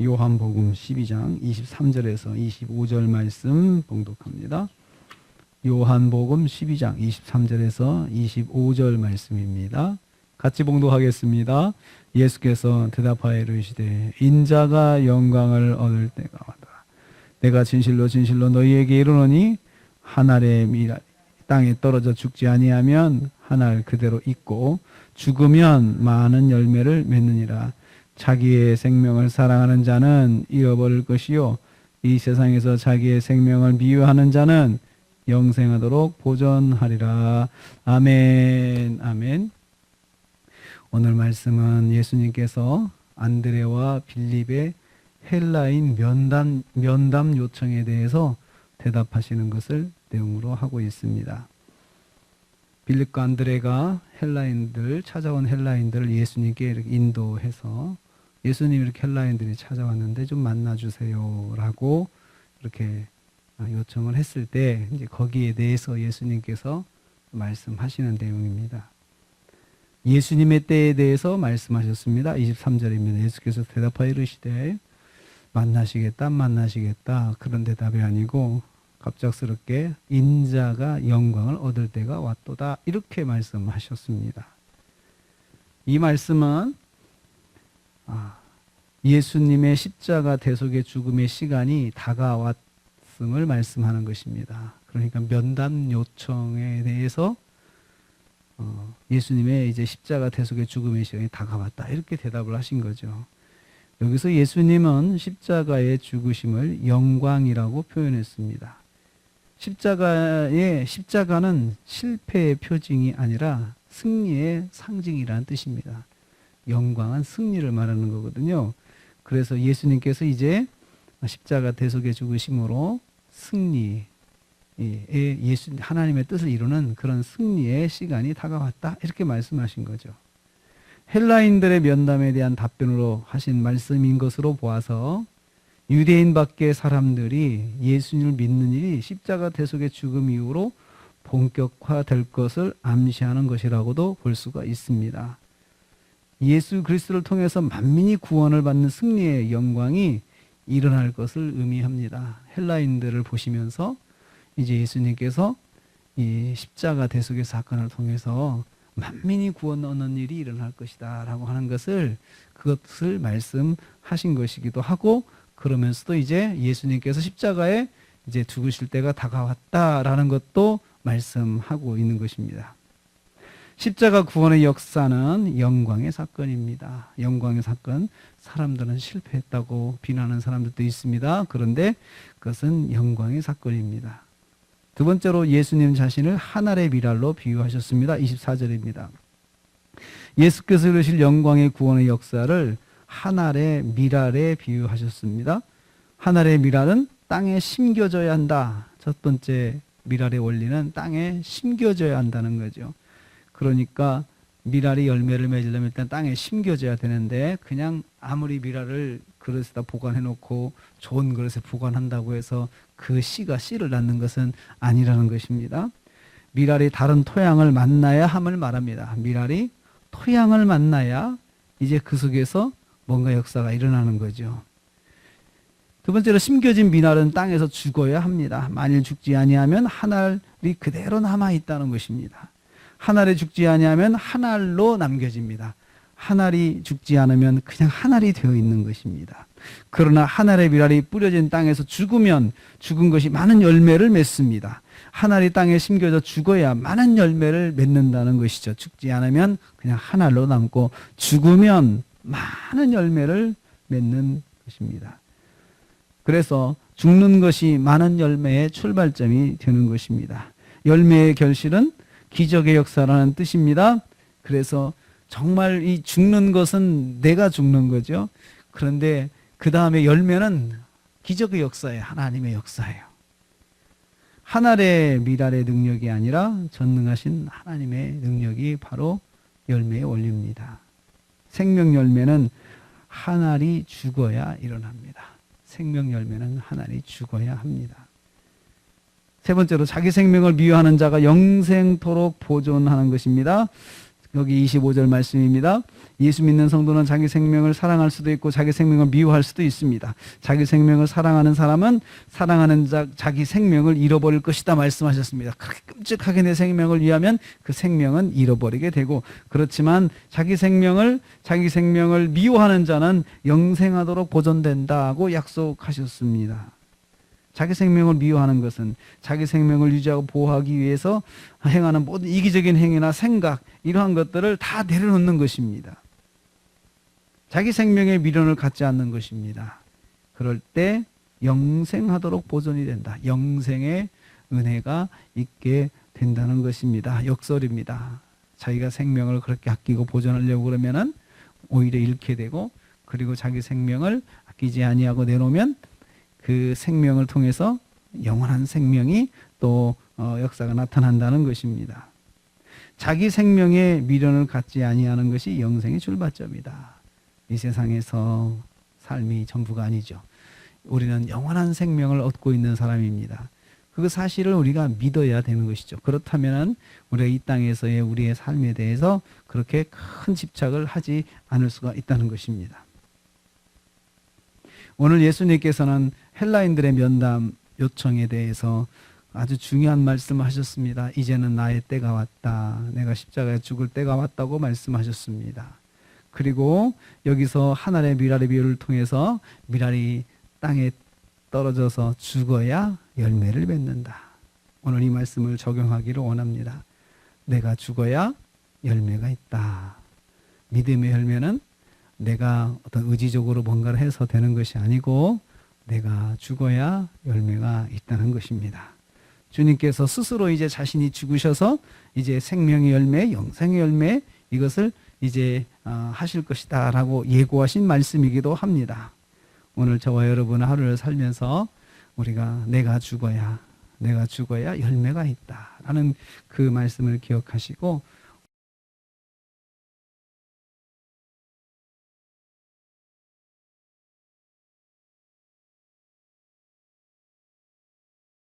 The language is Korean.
요한복음 12장 23절에서 25절 말씀 봉독합니다. 요한복음 12장 23절에서 25절 말씀입니다. 같이 봉독하겠습니다. 예수께서 대답하여 이르시되 인자가 영광을 얻을 때가 왔다. 내가 진실로 진실로 너희에게 이르노니 한 알의 미랄 땅에 떨어져 죽지 아니하면 한 알 그대로 있고 죽으면 많은 열매를 맺느니라. 자기의 생명을 사랑하는 자는 잃어버릴 것이요 이 세상에서 자기의 생명을 미워하는 자는 영생하도록 보존하리라. 아멘. 아멘. 오늘 말씀은 예수님께서 안드레와 빌립의 헬라인 면담 요청에 대해서 대답하시는 것을 내용으로 하고 있습니다. 빌립과 안드레가 찾아온 헬라인들을 예수님께 이렇게 인도해서 예수님 이렇게 헬라인들이 찾아왔는데 좀 만나주세요 라고 이렇게 요청을 했을 때 이제 거기에 대해서 예수님께서 말씀하시는 내용입니다. 예수님의 때에 대해서 말씀하셨습니다. 23절입니다. 예수께서 대답하여 이르시되 만나시겠다 그런 대답이 아니고 갑작스럽게 인자가 영광을 얻을 때가 왔도다 이렇게 말씀하셨습니다. 이 말씀은 예수님의 십자가 대속의 죽음의 시간이 다가왔음을 말씀하는 것입니다. 그러니까 면담 요청에 대해서 예수님의 이제 십자가 대속의 죽음의 시간이 다가왔다 이렇게 대답을 하신 거죠. 여기서 예수님은 십자가의 죽으심을 영광이라고 표현했습니다. 십자가는 실패의 표징이 아니라 승리의 상징이라는 뜻입니다. 영광은 승리를 말하는 거거든요. 그래서 예수님께서 이제 십자가 대속의 죽으심으로 승리의 하나님의 뜻을 이루는 그런 승리의 시간이 다가왔다 이렇게 말씀하신 거죠. 헬라인들의 면담에 대한 답변으로 하신 말씀인 것으로 보아서 유대인 밖의 사람들이 예수님을 믿는 일이 십자가 대속의 죽음 이후로 본격화될 것을 암시하는 것이라고도 볼 수가 있습니다. 예수 그리스도를 통해서 만민이 구원을 받는 승리의 영광이 일어날 것을 의미합니다. 헬라인들을 보시면서 이제 예수님께서 이 십자가 대속의 사건을 통해서 만민이 구원 얻는 일이 일어날 것이다 라고 하는 그것을 말씀하신 것이기도 하고 그러면서도 이제 예수님께서 십자가에 이제 죽으실 때가 다가왔다라는 것도 말씀하고 있는 것입니다. 십자가 구원의 역사는 영광의 사건입니다. 영광의 사건, 사람들은 실패했다고 비난하는 사람들도 있습니다. 그런데 그것은 영광의 사건입니다. 두 번째로 예수님 자신을 한 알의 미랄로 비유하셨습니다. 24절입니다. 예수께서 이루실 영광의 구원의 역사를 한 알의 미랄에 비유하셨습니다. 한 알의 미랄은 땅에 심겨져야 한다. 첫 번째 미랄의 원리는 땅에 심겨져야 한다는 거죠. 그러니까 미랄이 열매를 맺으려면 일단 땅에 심겨져야 되는데 그냥 아무리 미랄을 그릇에다 보관해 놓고 좋은 그릇에 보관한다고 해서 그 씨를 낳는 것은 아니라는 것입니다. 미랄이 다른 토양을 만나야 함을 말합니다. 미랄이 토양을 만나야 이제 그 속에서 뭔가 역사가 일어나는 거죠. 두 번째로 심겨진 미랄은 땅에서 죽어야 합니다. 만일 죽지 아니하면 한 알이 그대로 남아 있다는 것입니다. 한 알이 죽지 아니하면 한 알로 남겨집니다. 한 알이 죽지 않으면 그냥 한 알이 되어 있는 것입니다. 그러나 한 알의 미랄이 뿌려진 땅에서 죽으면 죽은 것이 많은 열매를 맺습니다. 한 알이 땅에 심겨져 죽어야 많은 열매를 맺는다는 것이죠. 죽지 않으면 그냥 한 알로 남고 죽으면 많은 열매를 맺는 것입니다. 그래서 죽는 것이 많은 열매의 출발점이 되는 것입니다. 열매의 결실은 기적의 역사라는 뜻입니다. 그래서 정말 이 죽는 것은 내가 죽는 거죠. 그런데 그 다음에 열매는 기적의 역사예요. 하나님의 역사예요. 한 알의 미랄의 능력이 아니라 전능하신 하나님의 능력이 바로 열매의 원리입니다. 생명 열매는 한 알이 죽어야 일어납니다. 생명 열매는 한 알이 죽어야 합니다. 세 번째로 자기 생명을 미워하는 자가 영생토록 보존하는 것입니다. 여기 25절 말씀입니다. 예수 믿는 성도는 자기 생명을 사랑할 수도 있고 자기 생명을 미워할 수도 있습니다. 자기 생명을 사랑하는 사람은 사랑하는 자기 생명을 잃어버릴 것이다 말씀하셨습니다. 그렇게 끔찍하게 내 생명을 위하면 그 생명은 잃어버리게 되고, 그렇지만 자기 생명을 미워하는 자는 영생하도록 보존된다고 약속하셨습니다. 자기 생명을 미워하는 것은 자기 생명을 유지하고 보호하기 위해서 행하는 모든 이기적인 행위나 생각, 이러한 것들을 다 내려놓는 것입니다. 자기 생명에 미련을 갖지 않는 것입니다. 그럴 때 영생하도록 보존이 된다. 영생의 은혜가 있게 된다는 것입니다. 역설입니다. 자기가 생명을 그렇게 아끼고 보존하려고 그러면은 오히려 잃게 되고, 그리고 자기 생명을 아끼지 아니하고 내놓으면 그 생명을 통해서 영원한 생명이 또 역사가 나타난다는 것입니다. 자기 생명에 미련을 갖지 아니하는 것이 영생의 출발점이다. 이 세상에서 삶이 전부가 아니죠. 우리는 영원한 생명을 얻고 있는 사람입니다. 그 사실을 우리가 믿어야 되는 것이죠. 그렇다면 우리가 이 땅에서의 우리의 삶에 대해서 그렇게 큰 집착을 하지 않을 수가 있다는 것입니다. 오늘 예수님께서는 헬라인들의 면담 요청에 대해서 아주 중요한 말씀을 하셨습니다. 이제는 나의 때가 왔다. 내가 십자가에 죽을 때가 왔다고 말씀하셨습니다. 그리고 여기서 하늘의 미랄의 비유를 통해서 미랄이 땅에 떨어져서 죽어야 열매를 맺는다. 오늘 이 말씀을 적용하기를 원합니다. 내가 죽어야 열매가 있다. 믿음의 열매는 내가 어떤 의지적으로 뭔가를 해서 되는 것이 아니고 내가 죽어야 열매가 있다는 것입니다. 주님께서 스스로 이제 자신이 죽으셔서 이제 생명의 열매, 영생의 열매, 이것을 이제 하실 것이다 라고 예고하신 말씀이기도 합니다. 오늘 저와 여러분 하루를 살면서 우리가 내가 죽어야 열매가 있다 라는 그 말씀을 기억하시고